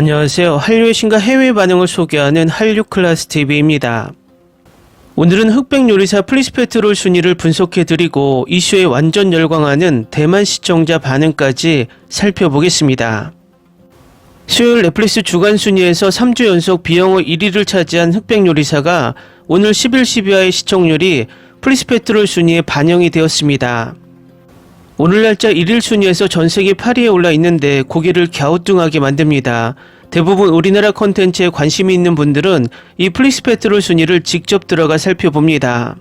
안녕하세요. 한류의 신과 해외 반응을 소개하는 한류클라스TV입니다. 오늘은 흑백 요리사 플리스페트롤 순위를 분석해드리고 이슈에 완전 열광하는 대만 시청자 반응까지 살펴보겠습니다. 수요일 넷플릭스 주간 순위에서 3주 연속 비영어 1위를 차지한 흑백 요리사가 오늘 10일 12화의 시청률이 플리스페트롤 순위에 반영이 되었습니다. 오늘 날짜 1일 순위에서 전세계 8위에 올라 있는데 고개를 갸우뚱하게 만듭니다. 대부분 우리나라 컨텐츠에 관심이 있는 분들은 이 플리스페트롤 순위를 직접 들어가 살펴봅니다.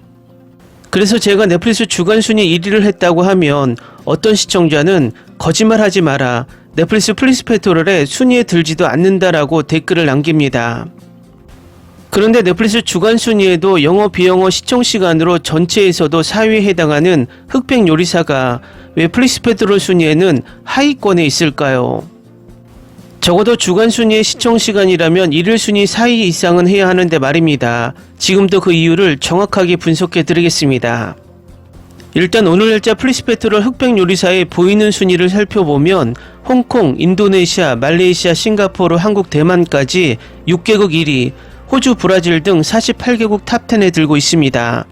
그래서 제가 넷플릭스 주간 순위 1위를 했다고 하면 어떤 시청자는 거짓말하지 마라, 넷플릭스 플리스페트롤에 순위에 들지도 않는다라고 댓글을 남깁니다. 그런데 넷플릭스 주간 순위에도 영어 비영어 시청 시간으로 전체에서도 4위에 해당하는 흑백 요리사가 왜 플리스페트롤 순위에는 하위권에 있을까요? 적어도 주간 순위의 시청 시간이라면 1일 순위 4위 이상은 해야 하는데 말입니다. 지금도 그 이유를 정확하게 분석해 드리겠습니다. 일단 오늘 날짜 플리스페트롤 흑백 요리사의 보이는 순위를 살펴보면 홍콩, 인도네시아, 말레이시아, 싱가포르, 한국, 대만까지 6개국 1위, 호주, 브라질 등 48개국 탑10에 들고 있습니다.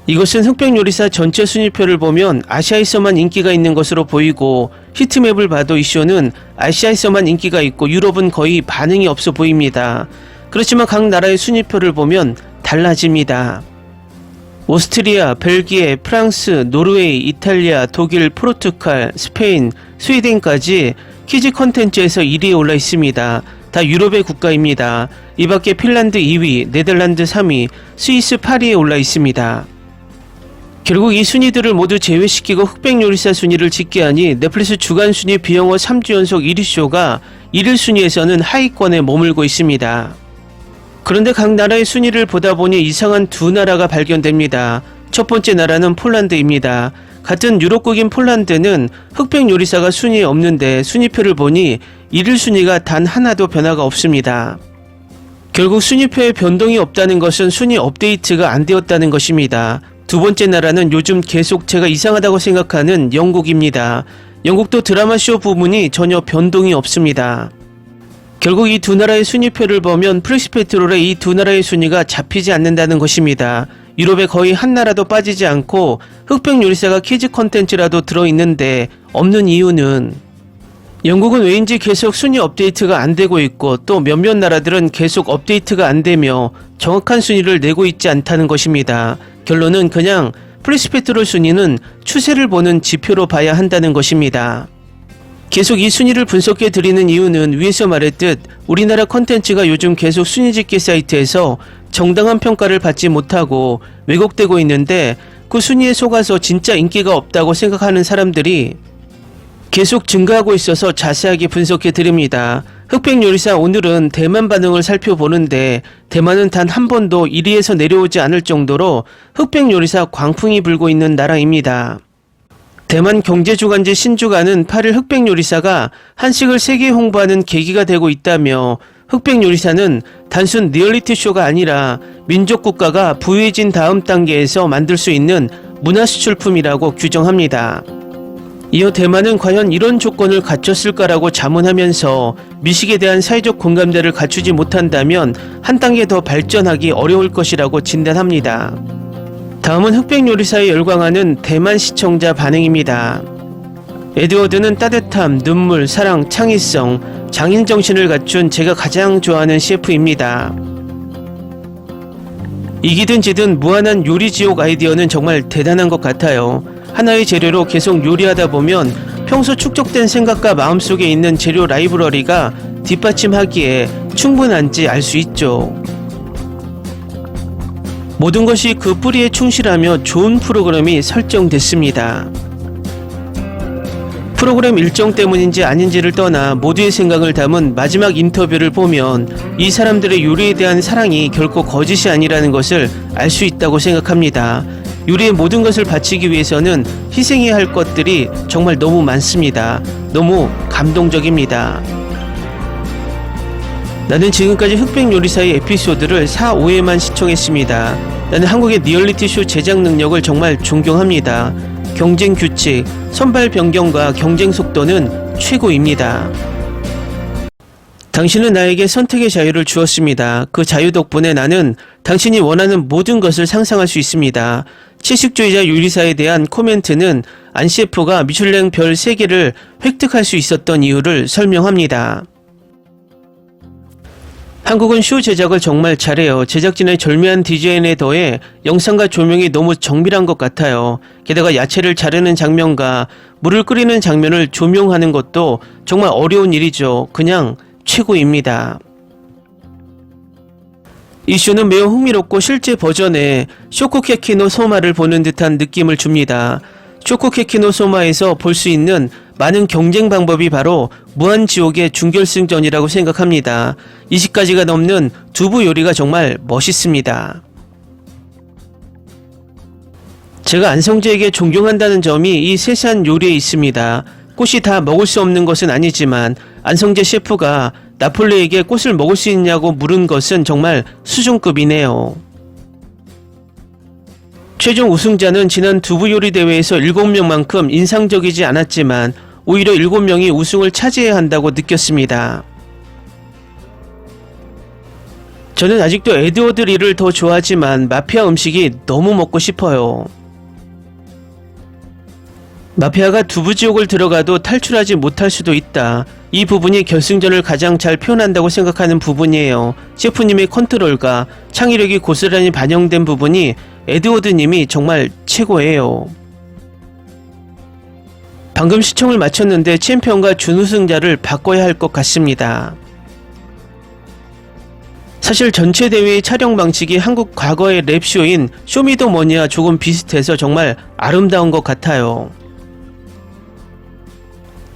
이것은 흑백 요리사 전체 순위표를 보면 아시아에서만 인기가 있는 것으로 보이고 히트맵을 봐도 이 쇼는 아시아에서만 인기가 있고 유럽은 거의 반응이 없어 보입니다. 그렇지만 각 나라의 순위표를 보면 달라집니다. 오스트리아, 벨기에, 프랑스, 노르웨이, 이탈리아, 독일, 포르투갈, 스페인, 스웨덴까지 키즈 컨텐츠에서 1위에 올라 있습니다. 다 유럽의 국가입니다. 이 밖에 핀란드 2위, 네덜란드 3위, 스위스 8위에 올라 있습니다. 결국 이 순위들을 모두 제외시키고 흑백 요리사 순위를 짓게 하니 넷플릭스 주간 순위 비영어 3주 연속 1위 쇼가 1일 순위에서는 하위권에 머물고 있습니다. 그런데 각 나라의 순위를 보다 보니 이상한 두 나라가 발견됩니다. 첫 번째 나라는 폴란드입니다. 같은 유럽국인 폴란드는 흑백 요리사가 순위에 없는데 순위표를 보니 1일 순위가 단 하나도 변화가 없습니다. 결국 순위표에 변동이 없다는 것은 순위 업데이트가 안 되었다는 것입니다. 두 번째 나라는 요즘 계속 제가 이상하다고 생각하는 영국입니다. 영국도 드라마쇼 부분이 전혀 변동이 없습니다. 결국 이 두 나라의 순위표를 보면 플리스페트롤의 이 두 나라의 순위가 잡히지 않는다는 것입니다. 유럽에 거의 한 나라도 빠지지 않고 흑백 요리사가 키즈 컨텐츠라도 들어있는데 없는 이유는 영국은 왜인지 계속 순위 업데이트가 안 되고 있고 또 몇몇 나라들은 계속 업데이트가 안 되며 정확한 순위를 내고 있지 않다는 것입니다. 결론은 그냥 플리스페트롤 순위는 추세를 보는 지표로 봐야 한다는 것입니다. 계속 이 순위를 분석해 드리는 이유는 위에서 말했듯 우리나라 컨텐츠가 요즘 계속 순위 집계 사이트에서 정당한 평가를 받지 못하고 왜곡되고 있는데 그 순위에 속아서 진짜 인기가 없다고 생각하는 사람들이 계속 증가하고 있어서 자세하게 분석해 드립니다. 흑백 요리사 오늘은 대만 반응을 살펴보는데 대만은 단 한 번도 1위에서 내려오지 않을 정도로 흑백 요리사 광풍이 불고 있는 나라입니다. 대만 경제주간지 신주간은 8일 흑백 요리사가 한식을 세계에 홍보하는 계기가 되고 있다며 흑백 요리사는 단순 리얼리티 쇼가 아니라 민족 국가가 부유해진 다음 단계에서 만들 수 있는 문화 수출품이라고 규정합니다. 이어 대만은 과연 이런 조건을 갖췄을까라고 자문하면서 미식에 대한 사회적 공감대를 갖추지 못한다면 한 단계 더 발전하기 어려울 것이라고 진단합니다. 다음은 흑백 요리사에 열광하는 대만 시청자 반응입니다. 에드워드는 따뜻함, 눈물, 사랑, 창의성, 장인 정신을 갖춘 제가 가장 좋아하는 셰프입니다. 이기든 지든 무한한 요리 지옥 아이디어는 정말 대단한 것 같아요. 하나의 재료로 계속 요리하다 보면 평소 축적된 생각과 마음속에 있는 재료 라이브러리가 뒷받침하기에 충분한지 알 수 있죠. 모든 것이 그 뿌리에 충실하며 좋은 프로그램이 설정됐습니다. 프로그램 일정 때문인지 아닌지를 떠나 모두의 생각을 담은 마지막 인터뷰를 보면 이 사람들의 요리에 대한 사랑이 결코 거짓이 아니라는 것을 알 수 있다고 생각합니다. 요리의 모든 것을 바치기 위해서는 희생해야 할 것들이 정말 너무 많습니다. 너무 감동적입니다. 나는 지금까지 흑백 요리사의 에피소드를 4, 5회만 시청했습니다. 나는 한국의 리얼리티 쇼 제작 능력을 정말 존경합니다. 경쟁 규칙, 선발 변경과 경쟁 속도는 최고입니다. 당신은 나에게 선택의 자유를 주었습니다. 그 자유 덕분에 나는 당신이 원하는 모든 것을 상상할 수 있습니다. 채식주의자 요리사에 대한 코멘트는 안 셰프가 미슐랭 별 3개를 획득할 수 있었던 이유를 설명합니다. 한국은 쇼 제작을 정말 잘해요. 제작진의 절묘한 디자인에 더해 영상과 조명이 너무 정밀한 것 같아요. 게다가 야채를 자르는 장면과 물을 끓이는 장면을 조명하는 것도 정말 어려운 일이죠. 그냥 최고입니다. 이 쇼는 매우 흥미롭고 실제 버전의 쇼코케키 노 소마를 보는 듯한 느낌을 줍니다. 쇼코케키 노 소마에서 볼 수 있는 많은 경쟁 방법이 바로 무한지옥의 준결승전이라고 생각합니다. 20가지가 넘는 두부 요리가 정말 멋있습니다. 제가 안성재에게 존경한다는 점이 이 세세한 요리에 있습니다. 꽃이 다 먹을 수 없는 것은 아니지만 안성재 셰프가 나폴레에게 꽃을 먹을 수 있냐고 물은 것은 정말 수준급이네요. 최종 우승자는 지난 두부 요리 대회에서 7명만큼 인상적이지 않았지만 오히려 7명이 우승을 차지해야 한다고 느꼈습니다. 저는 아직도 에드워드 리를 더 좋아하지만 마피아 음식이 너무 먹고 싶어요. 마피아가 두부지옥을 들어가도 탈출하지 못할 수도 있다. 이 부분이 결승전을 가장 잘 표현한다고 생각하는 부분이에요. 셰프님의 컨트롤과 창의력이 고스란히 반영된 부분이 에드워드님이 정말 최고예요. 방금 시청을 마쳤는데 챔피언과 준우승자를 바꿔야 할 것 같습니다. 사실 전체 대회의 촬영 방식이 한국 과거의 랩쇼인 쇼미더머니와 조금 비슷해서 정말 아름다운 것 같아요.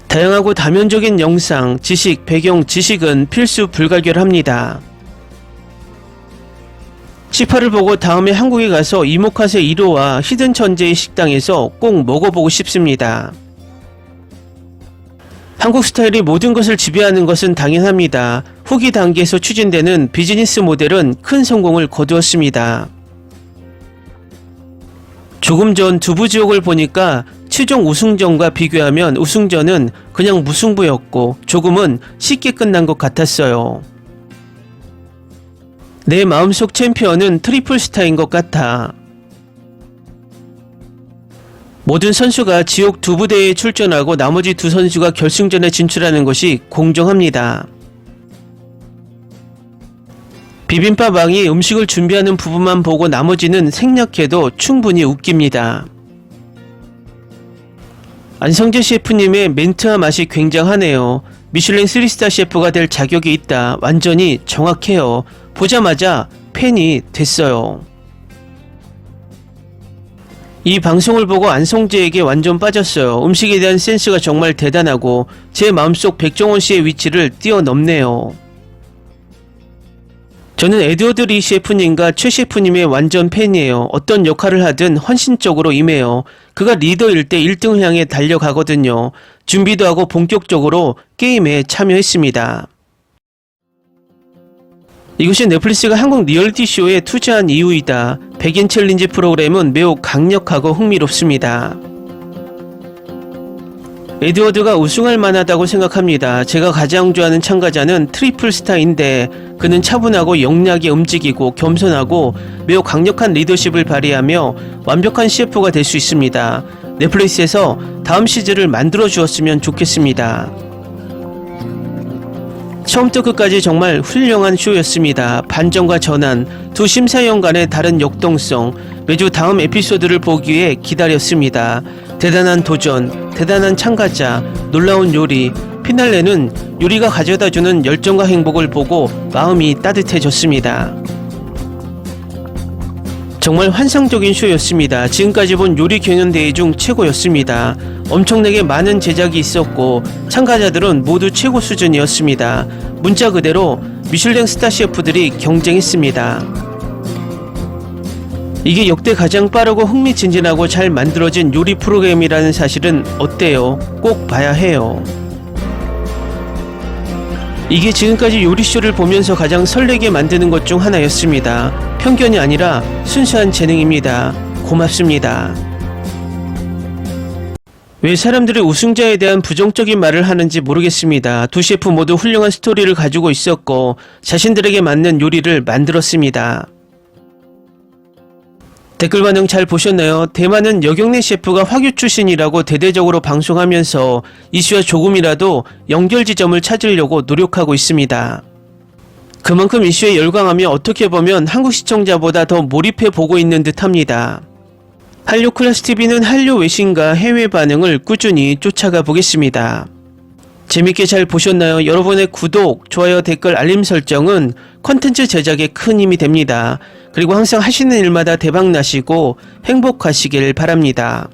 다양하고 다면적인 영상, 지식, 배경, 지식은 필수 불가결합니다. C8을 보고 다음에 한국에 가서 이모카세 1호와 히든 천재의 식당에서 꼭 먹어보고 싶습니다. 한국 스타일이 모든 것을 지배하는 것은 당연합니다. 후기 단계에서 추진되는 비즈니스 모델은 큰 성공을 거두었습니다. 조금 전 두부지옥을 보니까 최종 우승전과 비교하면 우승전은 그냥 무승부였고 조금은 쉽게 끝난 것 같았어요. 내 마음속 챔피언은 트리플 스타인 것 같아. 모든 선수가 지옥 두부대회에 출전하고 나머지 2선수가 결승전에 진출하는 것이 공정합니다. 비빔밥 왕이 음식을 준비하는 부분만 보고 나머지는 생략해도 충분히 웃깁니다. 안성재 셰프님의 멘트와 맛이 굉장하네요. 미슐랭 3스타 셰프가 될 자격이 있다. 완전히 정확해요. 보자마자 팬이 됐어요. 이 방송을 보고 안성재에게 완전 빠졌어요. 음식에 대한 센스가 정말 대단하고 제 마음속 백종원 씨의 위치를 뛰어넘네요. 저는 에드워드 리 셰프님과 최 셰프님의 완전 팬이에요. 어떤 역할을 하든 헌신적으로 임해요. 그가 리더일 때 1등을 향해 달려가거든요. 준비도 하고 본격적으로 게임에 참여했습니다. 이것이 넷플릭스가 한국 리얼리티쇼에 투자한 이유이다. 백인 챌린지 프로그램은 매우 강력하고 흥미롭습니다. 에드워드가 우승할 만하다고 생각합니다. 제가 가장 좋아하는 참가자는 트리플 스타인데 그는 차분하고 영리하게 움직이고 겸손하고 매우 강력한 리더십을 발휘하며 완벽한 CF가 될 수 있습니다. 넷플릭스에서 다음 시즌을 만들어 주었으면 좋겠습니다. 처음부터 끝까지 정말 훌륭한 쇼였습니다. 반전과 전환, 두 심사위원 간의 다른 역동성, 매주 다음 에피소드를 보기 위해 기다렸습니다. 대단한 도전, 대단한 참가자, 놀라운 요리, 피날레는 요리가 가져다주는 열정과 행복을 보고 마음이 따뜻해졌습니다. 정말 환상적인 쇼였습니다. 지금까지 본 요리 경연대회 중 최고였습니다. 엄청나게 많은 제작이 있었고 참가자들은 모두 최고 수준이었습니다. 문자 그대로 미슐랭 스타 셰프들이 경쟁했습니다. 이게 역대 가장 빠르고 흥미진진하고 잘 만들어진 요리 프로그램이라는 사실은 어때요? 꼭 봐야 해요. 이게 지금까지 요리쇼를 보면서 가장 설레게 만드는 것 중 하나였습니다. 편견이 아니라 순수한 재능입니다. 고맙습니다. 왜 사람들이 우승자에 대한 부정적인 말을 하는지 모르겠습니다. 두 셰프 모두 훌륭한 스토리를 가지고 있었고 자신들에게 맞는 요리를 만들었습니다. 댓글 반응 잘 보셨나요? 대만은 여경래 셰프가 화교 출신이라고 대대적으로 방송하면서 이슈와 조금이라도 연결지점을 찾으려고 노력하고 있습니다. 그만큼 이슈에 열광하며 어떻게 보면 한국 시청자보다 더 몰입해 보고 있는 듯합니다. 한류클래스TV는 한류 외신과 해외 반응을 꾸준히 쫓아가 보겠습니다. 재밌게 잘 보셨나요? 여러분의 구독, 좋아요, 댓글, 알림 설정은 콘텐츠 제작에 큰 힘이 됩니다. 그리고 항상 하시는 일마다 대박 나시고 행복하시길 바랍니다.